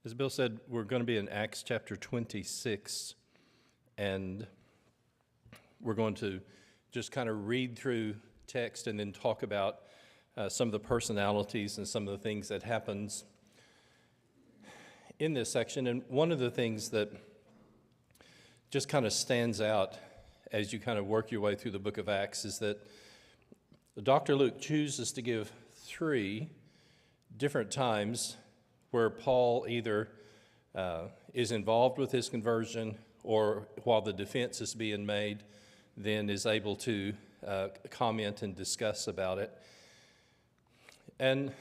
As Bill said, we're going to be in Acts chapter 26, and we're going to just kind of read through text and then talk about some of the personalities and some of the things that happens in this section. And one of the things that just kind of stands out as you kind of work your way through the book of Acts is that Dr. Luke chooses to give three different times where Paul either is involved with his conversion or while the defense is being made, then is able to comment and discuss about it. And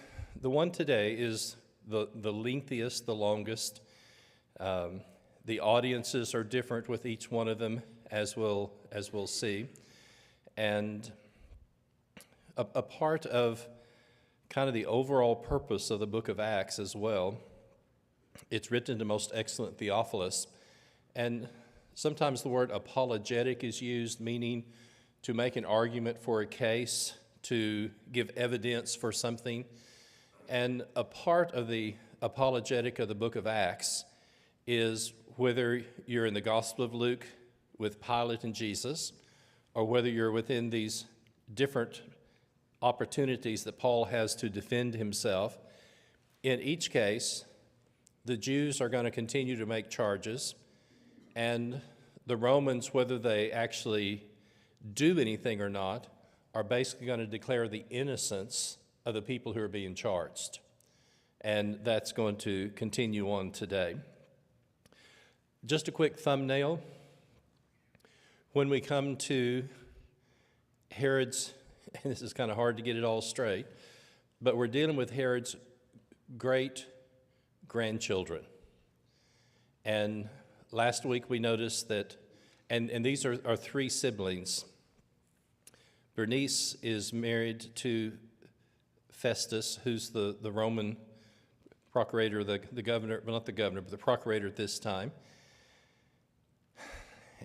the one today is the lengthiest, the longest. The audiences are different with each one of them, as we'll see. And a part of kind of the overall purpose of the book of Acts as well, it's written to most excellent Theophilus. And sometimes the word apologetic is used, meaning to make an argument for a case, to give evidence for something. And a part of the apologetic of the book of Acts is whether you're in the Gospel of Luke with Pilate and Jesus, or whether you're within these different opportunities that Paul has to defend himself. In each case, the Jews are going to continue to make charges, and the Romans, whether they actually do anything or not, are basically going to declare the innocence of the people who are being charged. And that's going to continue on today. Just a quick thumbnail. When we come to Herod's, and this is kind of hard to get it all straight, but we're dealing with Herod's great-grandchildren. And last week we noticed that, and these are three siblings. Bernice is married to Festus, who's the Roman procurator, the governor, well, not the governor, but the procurator at this time.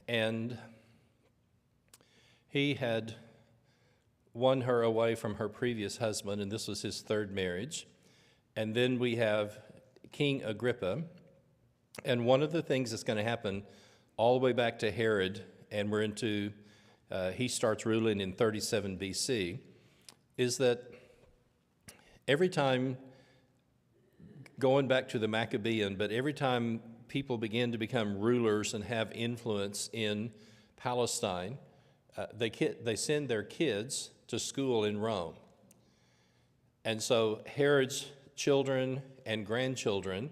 And he had won her away from her previous husband, and this was his third marriage. And then we have King Agrippa. And one of the things that's going to happen all the way back to Herod, and we're into, he starts ruling in 37 BC, is that every time, going back to the Maccabean, but every time people begin to become rulers and have influence in Palestine, they send their kids to school in Rome. And so Herod's children and grandchildren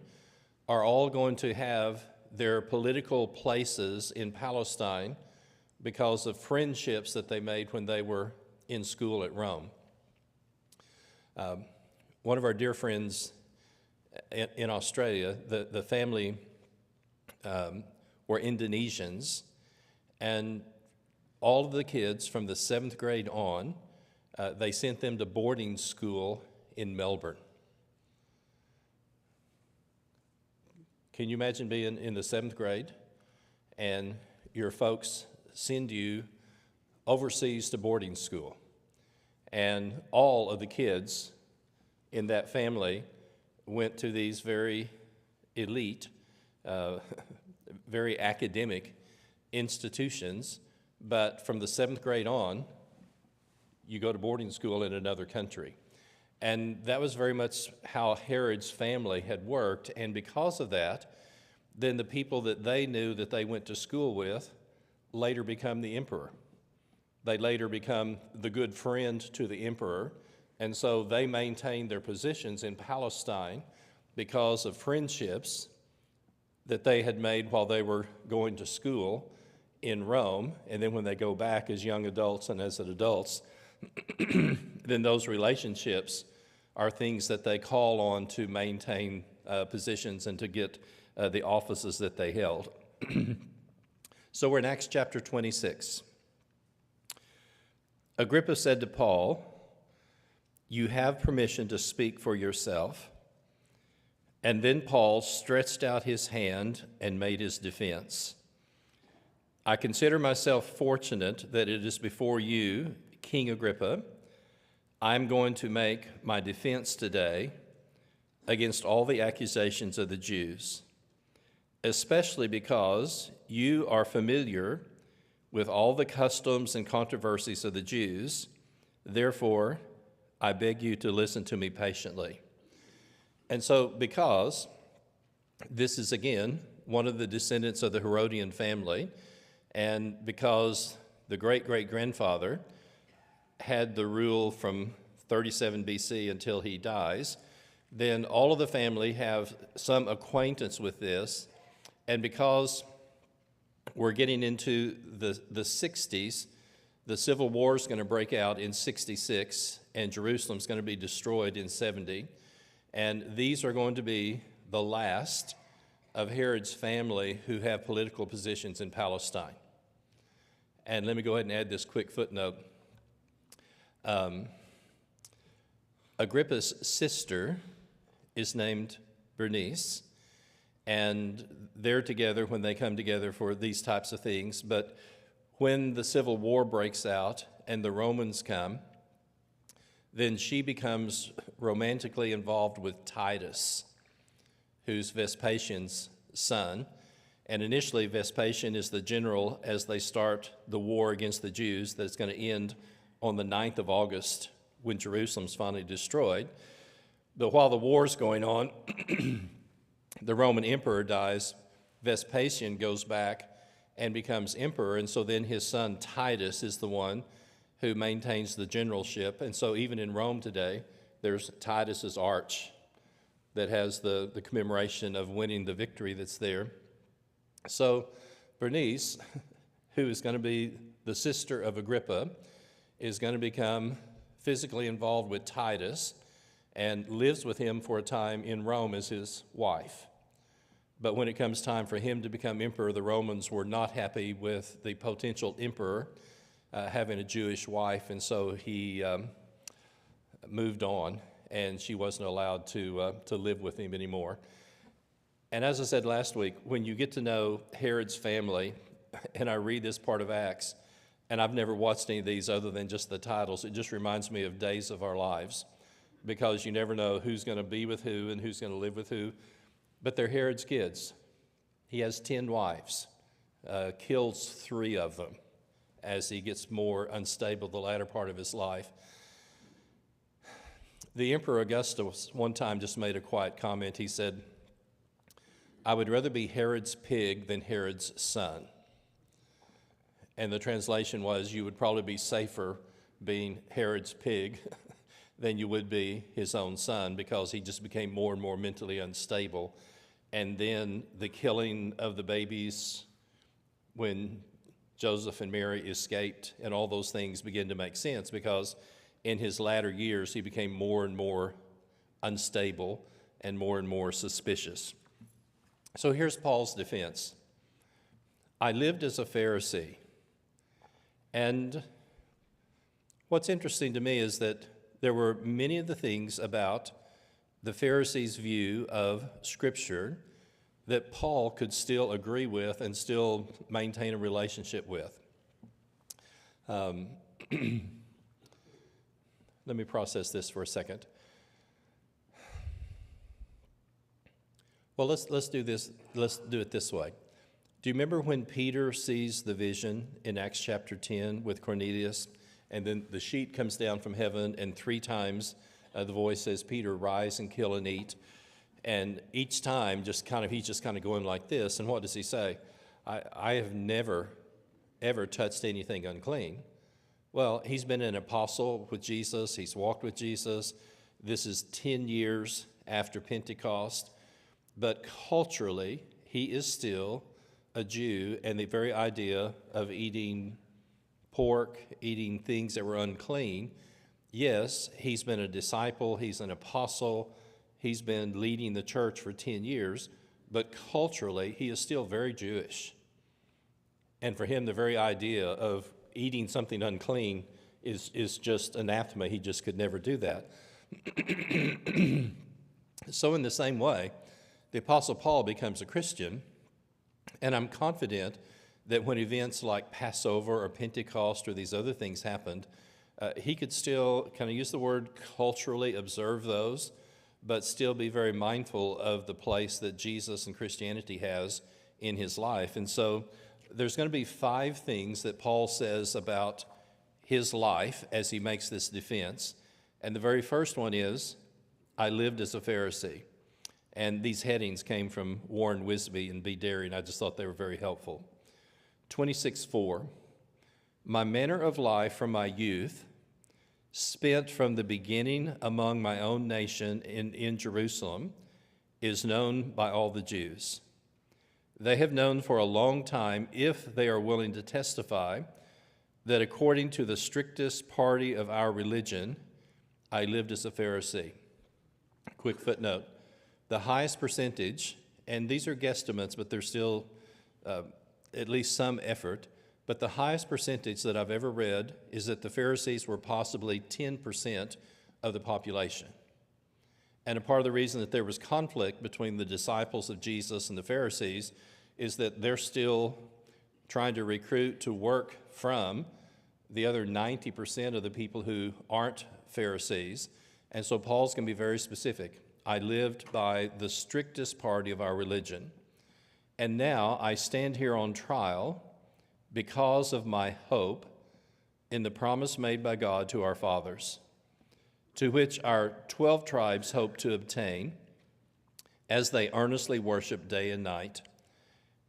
are all going to have their political places in Palestine because of friendships that they made when they were in school at Rome. One of our dear friends in Australia, the family were Indonesians, and all of the kids from the 7th grade on, they sent them to boarding school in Melbourne. Can you imagine being in the 7th grade and your folks send you overseas to boarding school? And all of the kids in that family went to these very elite, very academic institutions, but from the 7th grade on, you go to boarding school in another country. And that was very much how Herod's family had worked, and because of that, then the people that they knew that they went to school with later become the emperor. They later become the good friend to the emperor, and so they maintained their positions in Palestine because of friendships that they had made while they were going to school in Rome, and then when they go back as young adults and as adults, then those relationships are things that they call on to maintain positions and to get the offices that they held. So we're in Acts chapter 26. Agrippa said to Paul, "You have permission to speak for yourself." And then Paul stretched out his hand and made his defense. "I consider myself fortunate that it is before you, King Agrippa. I'm going to make my defense today against all the accusations of the Jews, especially because you are familiar with all the customs and controversies of the Jews. Therefore, I beg you to listen to me patiently. And so, because this is, again, one of the descendants of the Herodian family, and because the great-great-grandfather had the rule from 37 BC until he dies, then all of the family have some acquaintance with this. And because we're getting into the 60s, the Civil War is going to break out in 66, and Jerusalem's going to be destroyed in 70. And these are going to be the last of Herod's family who have political positions in Palestine. And let me go ahead and add this quick footnote. Agrippa's sister is named Bernice, and they're together when they come together for these types of things. But when the Civil War breaks out and the Romans come, then she becomes romantically involved with Titus, who's Vespasian's son. And initially, Vespasian is the general as they start the war against the Jews that's going to end on the 9th of August when Jerusalem's finally destroyed. But while the war's going on, the Roman emperor dies. Vespasian goes back and becomes emperor, and so then his son Titus is the one who maintains the generalship. And so even in Rome today, there's Titus's arch that has the commemoration of winning the victory that's there. So Bernice, who is going to be the sister of Agrippa, is going to become physically involved with Titus and lives with him for a time in Rome as his wife. But when it comes time for him to become emperor, the Romans were not happy with the potential emperor having a Jewish wife, and so he moved on, and she wasn't allowed to live with him anymore. And as I said last week, when you get to know Herod's family, and I read this part of Acts, and I've never watched any of these other than just the titles, it just reminds me of Days of Our Lives, because you never know who's going to be with who and who's going to live with who. But they're Herod's kids. He has 10 wives, kills 3 of them as he gets more unstable the latter part of his life. The Emperor Augustus one time just made a quiet comment. He said, "I would rather be Herod's pig than Herod's son." And the translation was, you would probably be safer being Herod's pig than you would be his own son, because he just became more and more mentally unstable. And then the killing of the babies when Joseph and Mary escaped, and all those things begin to make sense, because in his latter years he became more and more unstable and more suspicious. So here's Paul's defense. I lived as a Pharisee. And what's interesting to me is that there were many of the things about the Pharisees' view of Scripture that Paul could still agree with and still maintain a relationship with. Let me process this for a second. Well, let's do this. Let's do it this way. Do you remember when Peter sees the vision in Acts chapter 10 with Cornelius, and then the sheet comes down from heaven, and 3 times the voice says, "Peter, rise and kill and eat." And each time, he's just kind of going like this. And what does he say? I have never, ever touched anything unclean. Well, he's been an apostle with Jesus. He's walked with Jesus. This is 10 years after Pentecost. But culturally, he is still a Jew, and the very idea of eating pork, eating things that were unclean, yes, he's been a disciple, he's an apostle, he's been leading the church for 10 years, but culturally, he is still very Jewish. And for him, the very idea of eating something unclean is just anathema. He just could never do that. So in the same way, the Apostle Paul becomes a Christian, and I'm confident that when events like Passover or Pentecost or these other things happened, he could still kind of use the word culturally observe those, but still be very mindful of the place that Jesus and Christianity has in his life. And so there's going to be 5 things that Paul says about his life as he makes this defense. And the very first one is, I lived as a Pharisee. And these headings came from Warren Wisby and B. Derry, and I just thought they were very helpful. 26:4, my manner of life from my youth, spent from the beginning among my own nation in Jerusalem, is known by all the Jews. They have known for a long time, if they are willing to testify, that according to the strictest party of our religion, I lived as a Pharisee. Quick footnote, the highest percentage, and these are guesstimates, but there's still at least some effort, but the highest percentage that I've ever read is that the Pharisees were possibly 10% of the population. And a part of the reason that there was conflict between the disciples of Jesus and the Pharisees is that they're still trying to recruit to work from the other 90% of the people who aren't Pharisees. And so Paul's going to be very specific. I lived by the strictest party of our religion. And now I stand here on trial because of my hope in the promise made by God to our fathers, to which our 12 tribes hope to obtain as they earnestly worship day and night.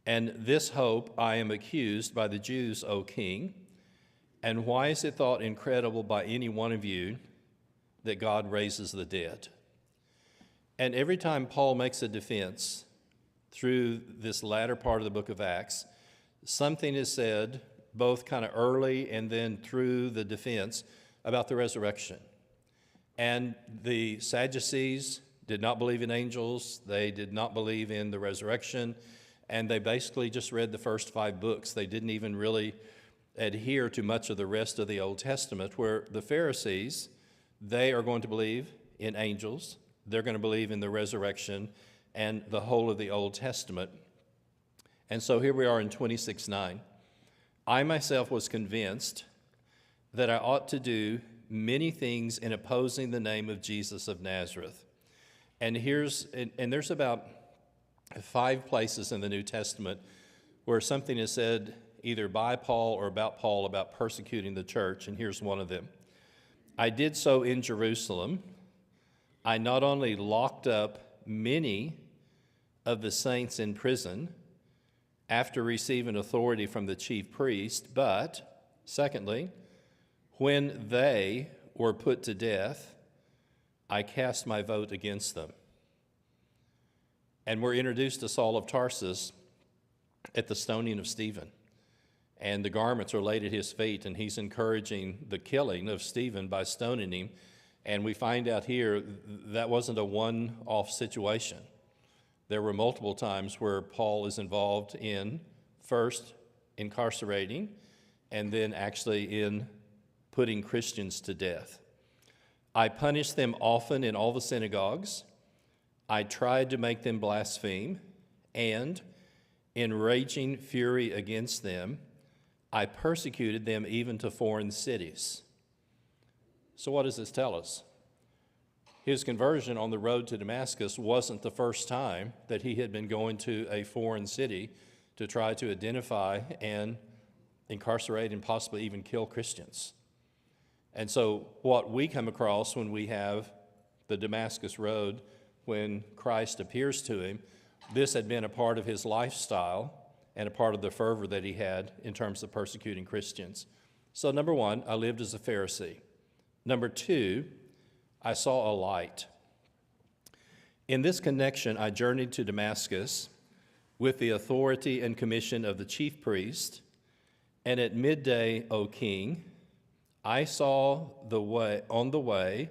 And this hope I am accused by the Jews, O king. And why is it thought incredible by any one of you that God raises the dead? And every time Paul makes a defense through this latter part of the book of Acts, something is said, both kind of early and then through the defense, about the resurrection. And the Sadducees did not believe in angels. They did not believe in the resurrection. And they basically just read the first 5 books. They didn't even really adhere to much of the rest of the Old Testament, where the Pharisees, they are going to believe in angels. They're going to believe in the resurrection and the whole of the Old Testament. And so here we are in 26:9. I myself was convinced that I ought to do many things in opposing the name of Jesus of Nazareth. And there's about 5 places in the New Testament where something is said either by Paul or about Paul about persecuting the church, and here's one of them. I did so in Jerusalem. I not only locked up many of the saints in prison after receiving authority from the chief priest, but, secondly, when they were put to death, I cast my vote against them. And we're introduced to Saul of Tarsus at the stoning of Stephen. And the garments are laid at his feet, and he's encouraging the killing of Stephen by stoning him. And we find out here that wasn't a one-off situation. There were multiple times where Paul is involved in first incarcerating and then actually in putting Christians to death. I punished them often in all the synagogues. I tried to make them blaspheme, and in raging fury against them, I persecuted them even to foreign cities. So what does this tell us? His conversion on the road to Damascus wasn't the first time that he had been going to a foreign city to try to identify and incarcerate and possibly even kill Christians. And so what we come across when we have the Damascus Road, when Christ appears to him, this had been a part of his lifestyle and a part of the fervor that he had in terms of persecuting Christians. So number 1, I lived as a Pharisee. Number 2, I saw a light. In this connection, I journeyed to Damascus with the authority and commission of the chief priest, and at midday, O king, I saw on the way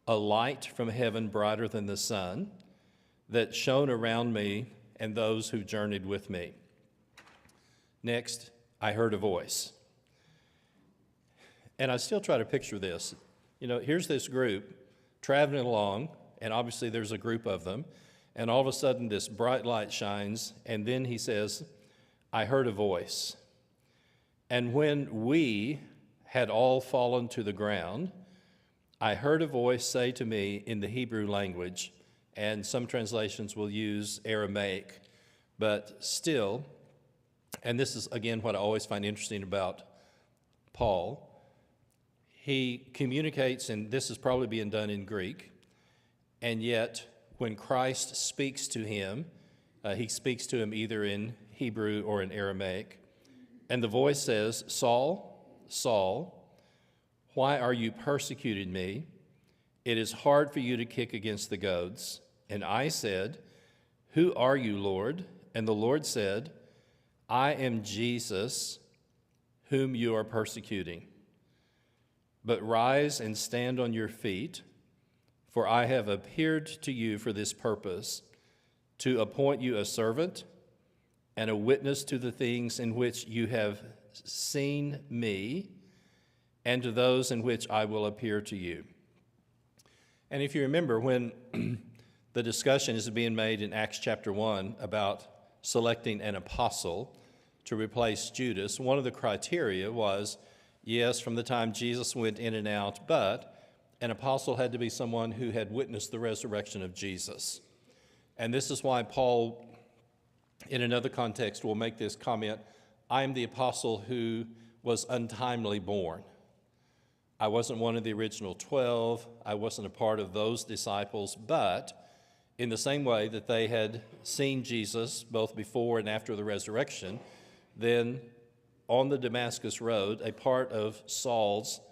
a light from heaven brighter than the sun that shone around me and those who journeyed with me. Next, I heard a voice. And I still try to picture this. Here's this group traveling along, and obviously there's a group of them, and all of a sudden this bright light shines, and then he says, I heard a voice. And when we had all fallen to the ground, I heard a voice say to me in the Hebrew language, and some translations will use Aramaic, but still, and this is again what I always find interesting about Paul, he communicates, and this is probably being done in Greek, and yet when Christ speaks to him, he speaks to him either in Hebrew or in Aramaic, and the voice says, Saul, Saul, why are you persecuting me? It is hard for you to kick against the goads. And I said, who are you, Lord? And the Lord said, I am Jesus, whom you are persecuting. But rise and stand on your feet, for I have appeared to you for this purpose, to appoint you a servant and a witness to the things in which you have seen me, and to those in which I will appear to you. And if you remember, when the discussion is being made in Acts chapter 1 about selecting an apostle to replace Judas, one of the criteria was, yes, from the time Jesus went in and out, but an apostle had to be someone who had witnessed the resurrection of Jesus. And this is why Paul, in another context, will make this comment, I am the apostle who was untimely born. I wasn't one of the original 12. I wasn't a part of those disciples, but in the same way that they had seen Jesus both before and after the resurrection, then on the Damascus Road, a part of Saul's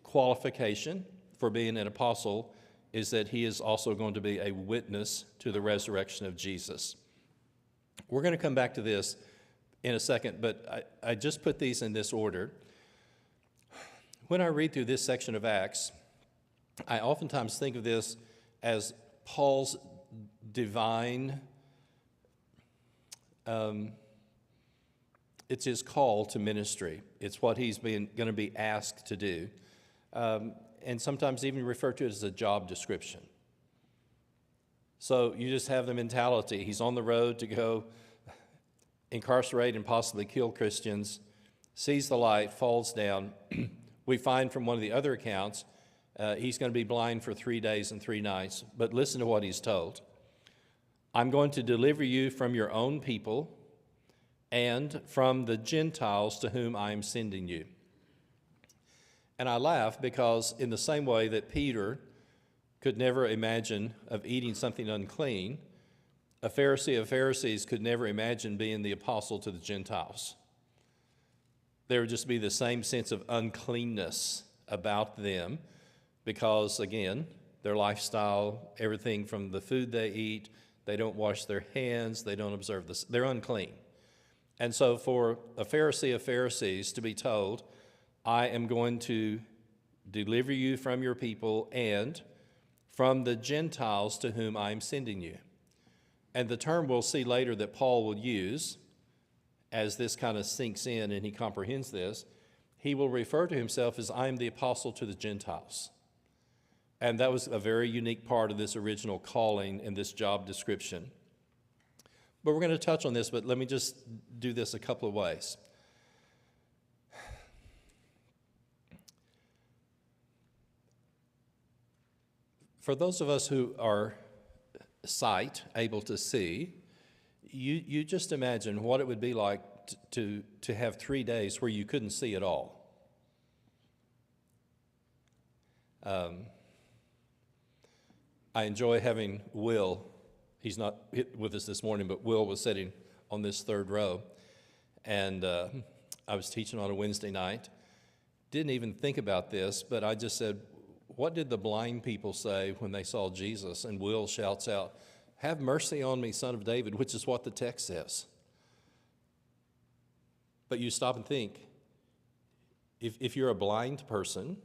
qualification for being an apostle is that he is also going to be a witness to the resurrection of Jesus. We're going to come back to this in a second, but I just put these in this order. When I read through this section of Acts, I oftentimes think of this as Paul's divine, it's his call to ministry. It's what he's going to be asked to do, and sometimes even refer to it as a job description. So you just have the mentality, he's on the road to go incarcerate and possibly kill Christians, sees the light, falls down. We find from one of the other accounts, he's going to be blind for 3 days and 3 nights. But listen to what he's told. I'm going to deliver you from your own people and from the Gentiles to whom I am sending you. And I laugh because in the same way that Peter could never imagine of eating something unclean, a Pharisee of Pharisees could never imagine being the apostle to the Gentiles. There would just be the same sense of uncleanness about them because, again, their lifestyle, everything from the food they eat, they don't wash their hands, they don't observe this, they're unclean. And so for a Pharisee of Pharisees to be told, I am going to deliver you from your people and from the Gentiles to whom I am sending you. And the term we'll see later that Paul will use, as this kind of sinks in and he comprehends this, he will refer to himself as I am the apostle to the Gentiles. And that was a very unique part of this original calling and this job description. But we're going to touch on this, but let me just do this a couple of ways. For those of us who are sight, able to see, you just imagine what it would be like to have 3 days where you couldn't see at all. I enjoy having Will. He's not with us this morning, but Will was sitting on this third row, and I was teaching on a Wednesday night. Didn't even think about this, but I just said, what did the blind people say when they saw Jesus? And Will shouts out, have mercy on me, son of David, which is what the text says. But you stop and think, if you're a blind person,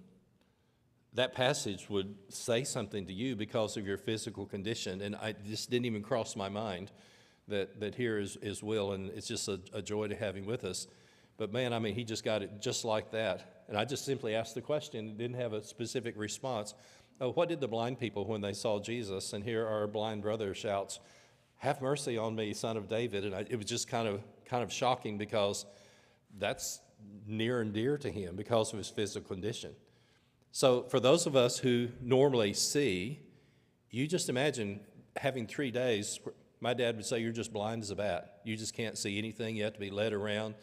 that passage would say something to you because of your physical condition. And I just didn't even cross my mind that here is Will, and it's just a joy to have him with us. But man, I mean, he just got it just like that. And I just simply asked the question and didn't have a specific response. Oh, what did the blind people when they saw Jesus? And here our blind brother shouts, have mercy on me, son of David. And it was just kind of shocking because that's near and dear to him because of his physical condition. So for those of us who normally see, you just imagine having 3 days. My dad would say you're just blind as a bat. You just can't see anything. You have to be led around.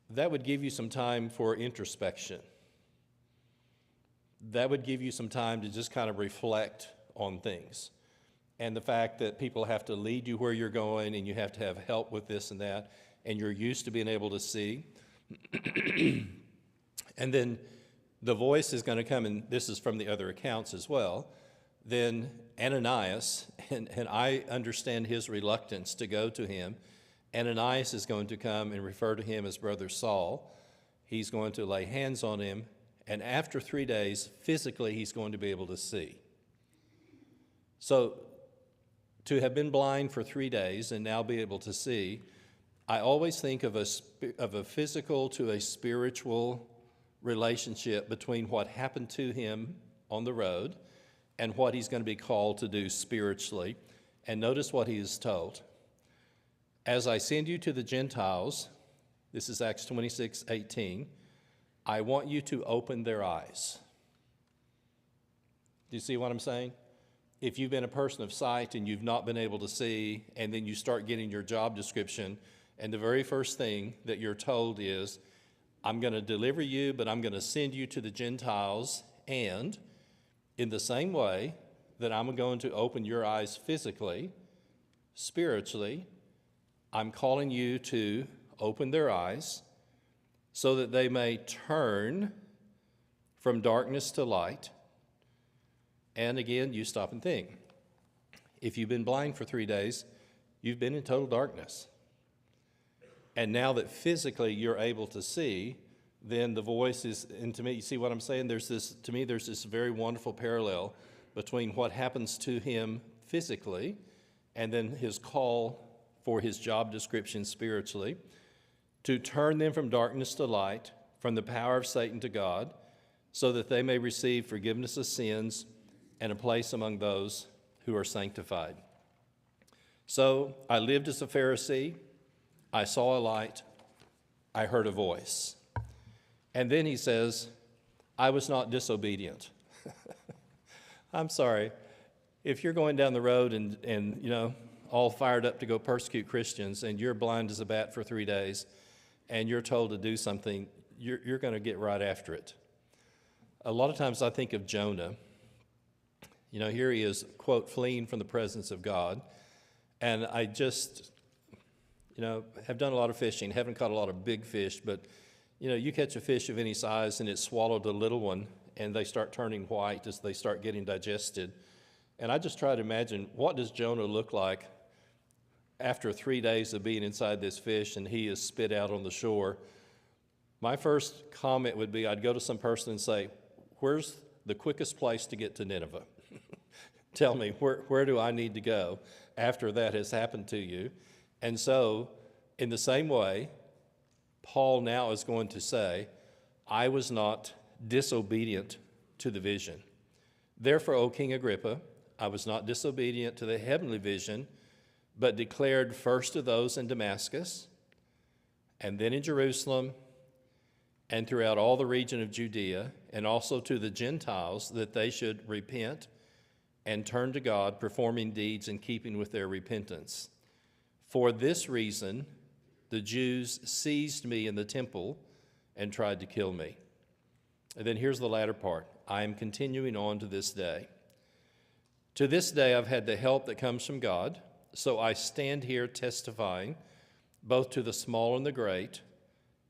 That would give you some time for introspection. That would give you some time to just kind of reflect on things. And the fact that people have to lead you where you're going and you have to have help with this and that, and you're used to being able to see. And then the voice is going to come, and this is from the other accounts as well. Then Ananias, and I understand his reluctance to go to him. Ananias is going to come and refer to him as Brother Saul. He's going to lay hands on him, and after 3 days, physically, he's going to be able to see. So to have been blind for 3 days and now be able to see, I always think of a physical to a spiritual relationship between what happened to him on the road and what he's going to be called to do spiritually. And notice what he is told. As I send you to the Gentiles, this is Acts 26:18, I want you to open their eyes. Do you see what I'm saying? If you've been a person of sight and you've not been able to see, and then you start getting your job description, and the very first thing that you're told is, I'm going to deliver you, but I'm going to send you to the Gentiles, and in the same way that I'm going to open your eyes physically, spiritually, I'm calling you to open their eyes so that they may turn from darkness to light. And again, you stop and think. If you've been blind for 3 days, you've been in total darkness. And now that physically you're able to see, then the voice is, and to me, you see what I'm saying? There's this very wonderful parallel between what happens to him physically and then his call for his job description spiritually, to turn them from darkness to light, from the power of Satan to God, so that they may receive forgiveness of sins and a place among those who are sanctified. So I lived as a Pharisee, I saw a light, I heard a voice. And then he says, I was not disobedient. I'm sorry, if you're going down the road and you know, all fired up to go persecute Christians, and you're blind as a bat for 3 days, and you're told to do something, you're going to get right after it. A lot of times I think of Jonah. You know, here he is, quote, fleeing from the presence of God. And I just, you know, have done a lot of fishing, haven't caught a lot of big fish, but, you know, you catch a fish of any size and it swallowed a little one, and they start turning white as they start getting digested. And I just try to imagine, what does Jonah look like after 3 days of being inside this fish and he is spit out on the shore? My first comment would be, I'd go to some person and say, where's the quickest place to get to Nineveh? Tell me, where do I need to go after that has happened to you? And so, in the same way, Paul now is going to say, I was not disobedient to the vision. Therefore, O King Agrippa, I was not disobedient to the heavenly vision, but declared first to those in Damascus, and then in Jerusalem, and throughout all the region of Judea, and also to the Gentiles, that they should repent and turn to God, performing deeds in keeping with their repentance. For this reason, the Jews seized me in the temple and tried to kill me. And then here's the latter part. I am continuing on to this day. To this day, I've had the help that comes from God, so I stand here testifying, both to the small and the great,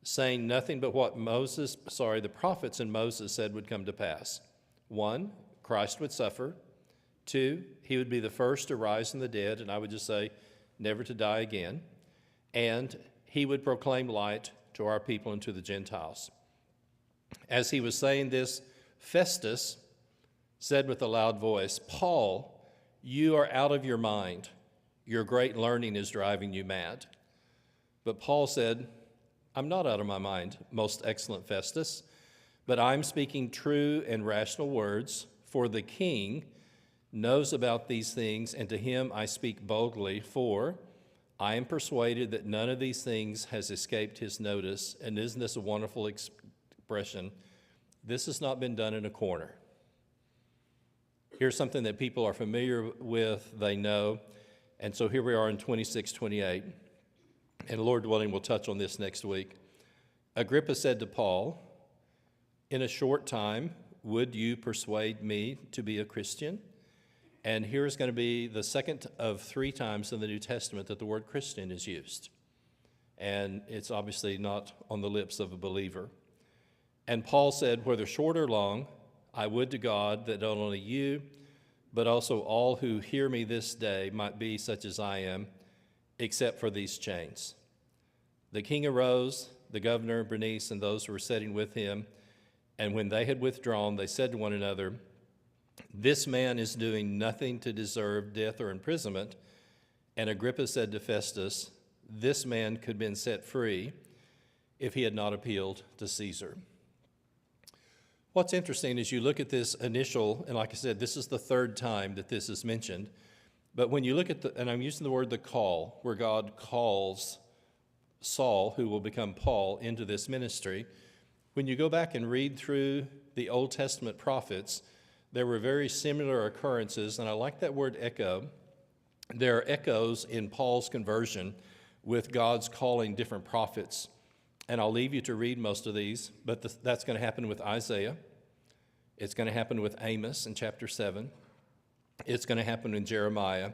saying nothing but what the prophets and Moses said would come to pass. 1, Christ would suffer. 2, he would be the first to rise from the dead, and I would just say, never to die again. And he would proclaim light to our people and to the Gentiles. As he was saying this, Festus said with a loud voice, Paul, you are out of your mind. Your great learning is driving you mad. But Paul said, I'm not out of my mind, most excellent Festus, but I'm speaking true and rational words, for the king knows about these things, and to him I speak boldly, for I am persuaded that none of these things has escaped his notice. And isn't this a wonderful expression? This has not been done in a corner. Here's something that people are familiar with, they know. And so here we are in 26:28. And Lord willing, we'll touch on this next week. Agrippa said to Paul, "In a short time, would you persuade me to be a Christian?" And here's going to be the second of 3 times in the New Testament that the word Christian is used. And it's obviously not on the lips of a believer. And Paul said, "Whether short or long, I would to God that not only you, but also all who hear me this day might be such as I am, except for these chains." The king arose, the governor, Bernice, and those who were sitting with him, and when they had withdrawn, they said to one another, "This man is doing nothing to deserve death or imprisonment." And Agrippa said to Festus, "This man could have been set free if he had not appealed to Caesar." What's interesting is you look at this initial, and like I said, this is the 3rd time that this is mentioned, but when you look at and I'm using the word the call, where God calls Saul, who will become Paul, into this ministry, when you go back and read through the Old Testament prophets, there were very similar occurrences, and I like that word echo. There are echoes in Paul's conversion with God's calling different prophets. And I'll leave you to read most of these, but that's going to happen with Isaiah. It's going to happen with Amos in chapter 7. It's going to happen in Jeremiah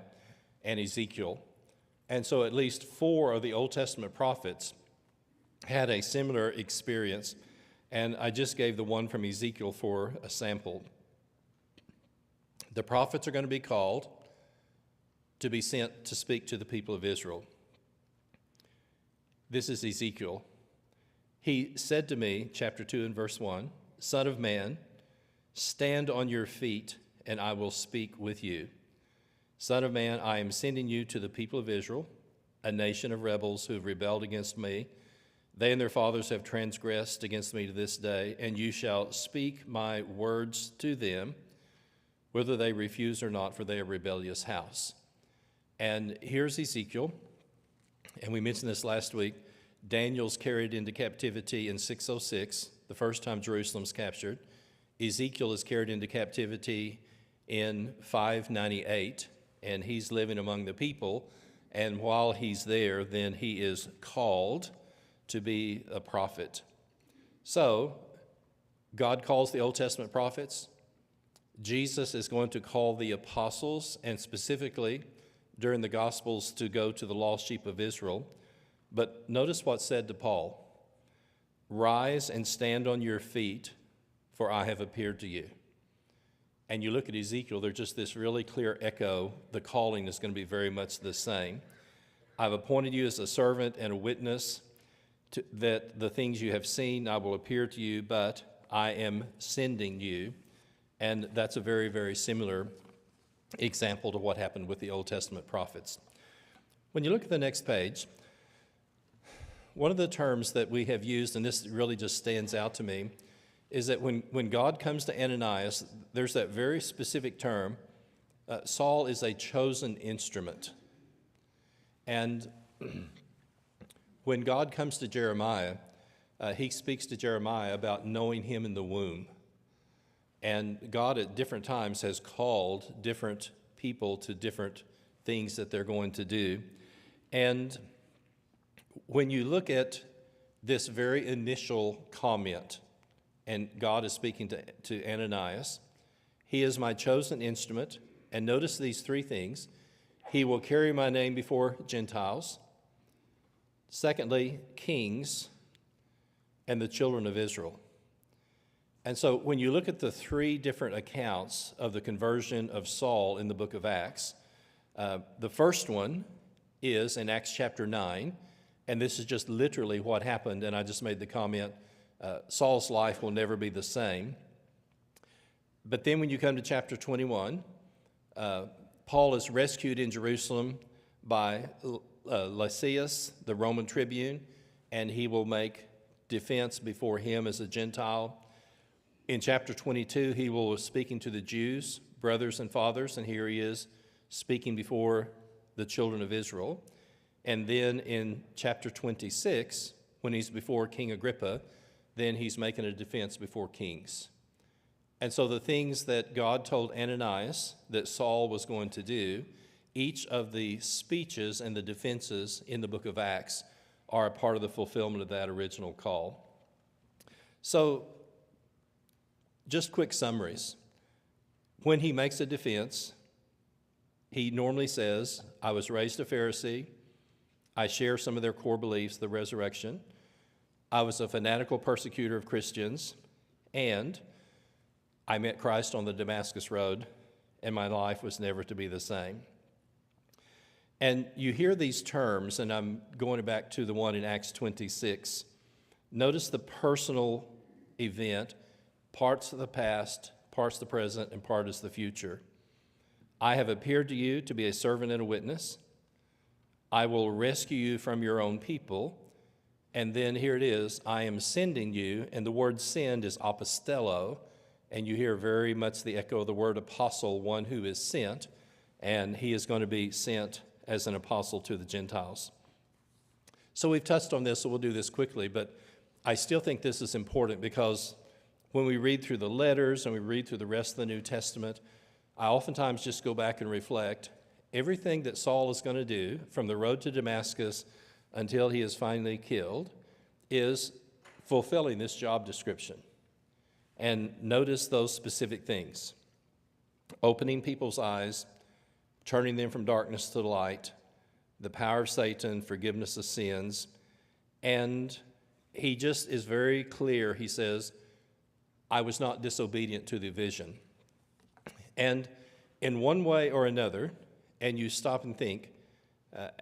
and Ezekiel. And so at least 4 of the Old Testament prophets had a similar experience. And I just gave the one from Ezekiel for a sample. The prophets are going to be called to be sent to speak to the people of Israel. This is Ezekiel. He said to me, chapter 2 and verse 1, "Son of man, stand on your feet, and I will speak with you. Son of man, I am sending you to the people of Israel, a nation of rebels who have rebelled against me. They and their fathers have transgressed against me to this day, and you shall speak my words to them, whether they refuse or not, for they are a rebellious house." And here's Ezekiel, and we mentioned this last week. Daniel's carried into captivity in 606, the first time Jerusalem's captured. Ezekiel is carried into captivity in 598, and he's living among the people. And while he's there, then he is called to be a prophet. So, God calls the Old Testament prophets. Jesus is going to call the apostles, and specifically during the Gospels, to go to the lost sheep of Israel. But notice what's said to Paul. "Rise and stand on your feet, for I have appeared to you." And you look at Ezekiel, there's just this really clear echo. The calling is going to be very much the same. "I've appointed you as a servant and a witness that the things you have seen I will appear to you, but I am sending you." And that's a very, very similar example to what happened with the Old Testament prophets. When you look at the next page, one of the terms that we have used, and this really just stands out to me, is that when God comes to Ananias, there's that very specific term, Saul is a chosen instrument. And when God comes to Jeremiah, he speaks to Jeremiah about knowing him in the womb. And God at different times has called different people to different things that they're going to do. And when you look at this very initial comment, and God is speaking to Ananias, "He is my chosen instrument," and notice these 3 things. "He will carry my name before Gentiles. Secondly, kings and the children of Israel." And so when you look at the 3 different accounts of the conversion of Saul in the book of Acts, the first one is in Acts chapter 9, and this is just literally what happened, and I just made the comment, Saul's life will never be the same. But then when you come to chapter 21, Paul is rescued in Jerusalem by Lysias, the Roman tribune, and he will make defense before him as a Gentile. In chapter 22, he will be speaking to the Jews, brothers and fathers, and here he is speaking before the children of Israel. And then in chapter 26, when he's before King Agrippa, then he's making a defense before kings. And so the things that God told Ananias that Saul was going to do, each of the speeches and the defenses in the book of Acts are a part of the fulfillment of that original call. So, just quick summaries. When he makes a defense, he normally says, I was raised a Pharisee. I share some of their core beliefs, the resurrection. I was a fanatical persecutor of Christians, and I met Christ on the Damascus Road, and my life was never to be the same. And you hear these terms, and I'm going back to the one in Acts 26. Notice the personal event, parts of the past, parts of the present, and part is the future. I have appeared to you to be a servant and a witness. I will rescue you from your own people. And then here it is, I am sending you, and the word send is apostello, and you hear very much the echo of the word apostle, one who is sent, and he is going to be sent as an apostle to the Gentiles. So we've touched on this, so we'll do this quickly, but I still think this is important because when we read through the letters and we read through the rest of the New Testament, I oftentimes just go back and reflect everything that Saul is going to do from the road to Damascus until he is finally killed is fulfilling this job description. And notice those specific things: opening people's eyes, turning them from darkness to the light, the power of Satan, forgiveness of sins. And he just is very clear. He says, I was not disobedient to the vision. And in one way or another, and you stop and think,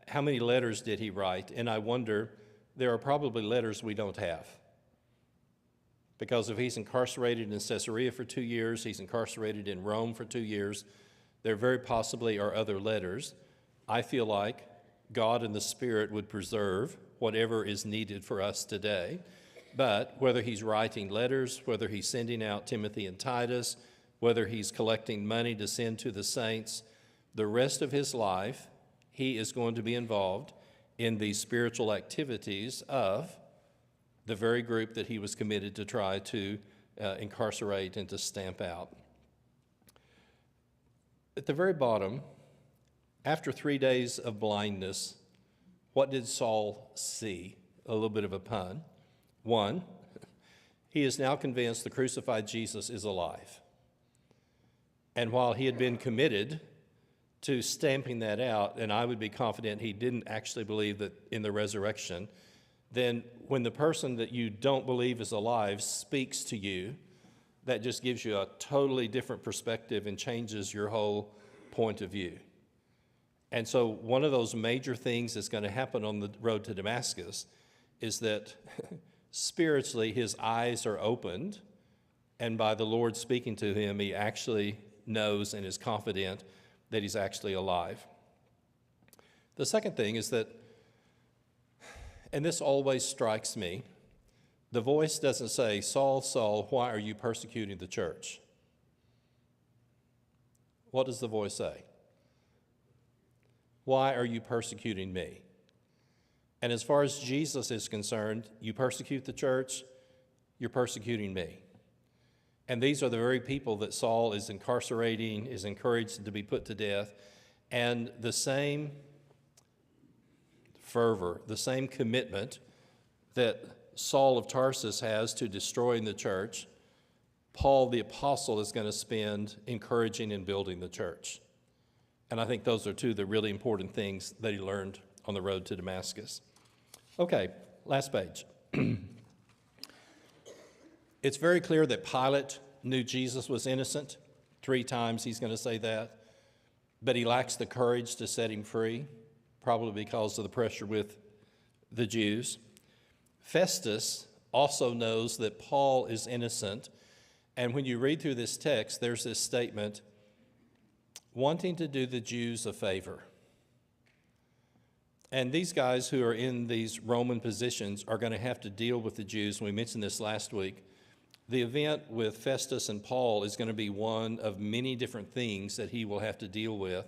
how many letters did he write? And I wonder, there are probably letters we don't have. Because if he's incarcerated in Caesarea for 2 years, he's incarcerated in Rome for 2 years, there very possibly are other letters. I feel like God and the Spirit would preserve whatever is needed for us today. But whether he's writing letters, whether he's sending out Timothy and Titus, whether he's collecting money to send to the saints, the rest of his life, he is going to be involved in the spiritual activities of the very group that he was committed to try to incarcerate and to stamp out. At the very bottom, after 3 days of blindness, what did Saul see? A little bit of a pun. 1, he is now convinced the crucified Jesus is alive. And while he had been committed to stamping that out, and I would be confident he didn't actually believe that in the resurrection, then when the person that you don't believe is alive speaks to you, that just gives you a totally different perspective and changes your whole point of view. And so one of those major things that's going to happen on the road to Damascus is that spiritually his eyes are opened, and by the Lord speaking to him, he actually knows and is confident that he's actually alive. The second thing is that, and this always strikes me, the voice doesn't say, Saul, Saul, why are you persecuting the church? What does the voice say? Why are you persecuting me? And as far as Jesus is concerned, you persecute the church, you're persecuting me. And these are the very people that Saul is incarcerating, is encouraged to be put to death. And the same fervor, the same commitment that Saul of Tarsus has to destroying the church, Paul the apostle is going to spend encouraging and building the church. And I think those are two of the really important things that he learned on the road to Damascus. Okay, last page. It's very clear that Pilate knew Jesus was innocent. 3 times he's going to say that. But he lacks the courage to set him free, probably because of the pressure with the Jews. Festus also knows that Paul is innocent. And when you read through this text, there's this statement, wanting to do the Jews a favor. And these guys who are in these Roman positions are going to have to deal with the Jews. We mentioned this last week. The event with Festus and Paul is going to be one of many different things that he will have to deal with.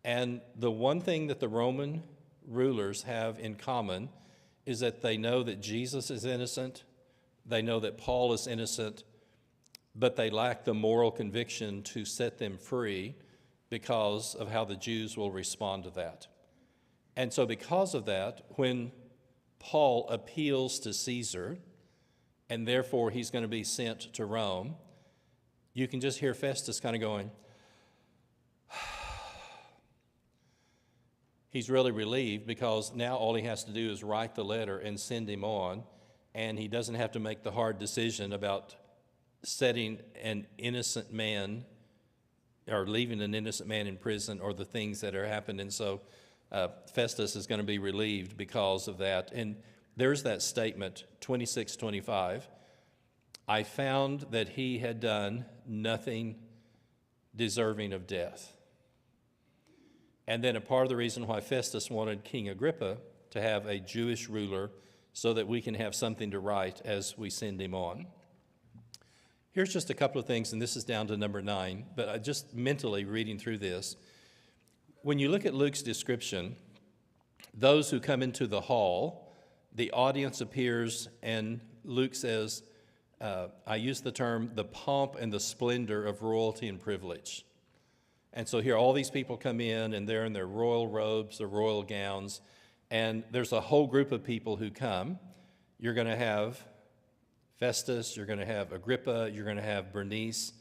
And the one thing that the Roman rulers have in common is that they know that Jesus is innocent, They know that Paul is innocent, but they lack the moral conviction to set them free because of how the Jews will respond to that. And so because of that, when Paul appeals to Caesar, and therefore he's going to be sent to Rome, you can just hear Festus kind of going, he's really relieved because now all he has to do is write the letter and send him on, and he doesn't have to make the hard decision about setting an innocent man or leaving an innocent man in prison or the things that are happened. And so Festus is going to be relieved because of that. And there's that statement, 26:25. I found that he had done nothing deserving of death. And then a part of the reason why Festus wanted King Agrippa to have a Jewish ruler so that we can have something to write as we send him on. Here's just a couple of things, and this is down to number 9, but I just mentally reading through this. When you look at Luke's description, those who come into the hall, the audience appears, and Luke says, I use the term, the pomp and the splendor of royalty and privilege. And so here all these people come in, and they're in their royal robes, their royal gowns, and there's a whole group of people who come. You're going to have Festus, you're going to have Agrippa, you're going to have Bernice.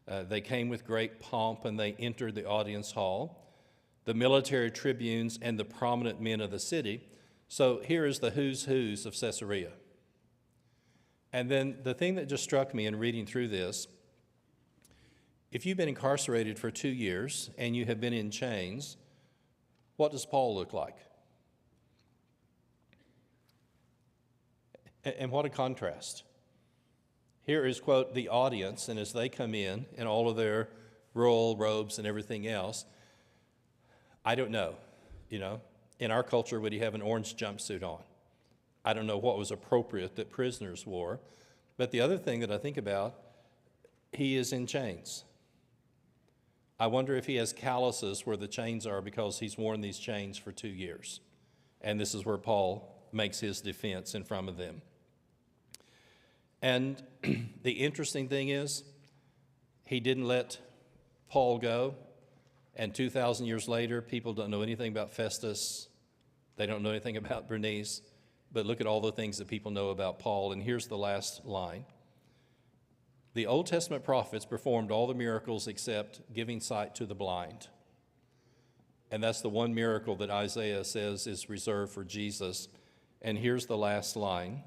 They came with great pomp, and they entered the audience hall. The military tribunes and the prominent men of the city. So here is the who's of Caesarea. And then the thing that just struck me in reading through this, if you've been incarcerated for 2 years and you have been in chains, what does Paul look like? And what a contrast. Here is, quote, the audience, and as they come in all of their royal robes and everything else, I don't know, in our culture, would he have an orange jumpsuit on? I don't know what was appropriate that prisoners wore. But the other thing that I think about, he is in chains. I wonder if he has calluses where the chains are because he's worn these chains for 2 years. And this is where Paul makes his defense in front of them. And the interesting thing is, he didn't let Paul go. And 2,000 years later, people don't know anything about Festus. They don't know anything about Bernice. But look at all the things that people know about Paul. And here's the last line. The Old Testament prophets performed all the miracles except giving sight to the blind. And that's the one miracle that Isaiah says is reserved for Jesus. And here's the last line.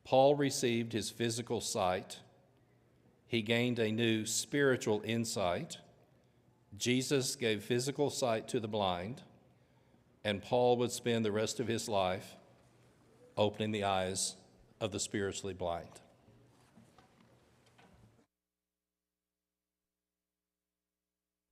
Paul received his physical sight. He gained a new spiritual insight. Jesus gave physical sight to the blind. And Paul would spend the rest of his life opening the eyes of the spiritually blind.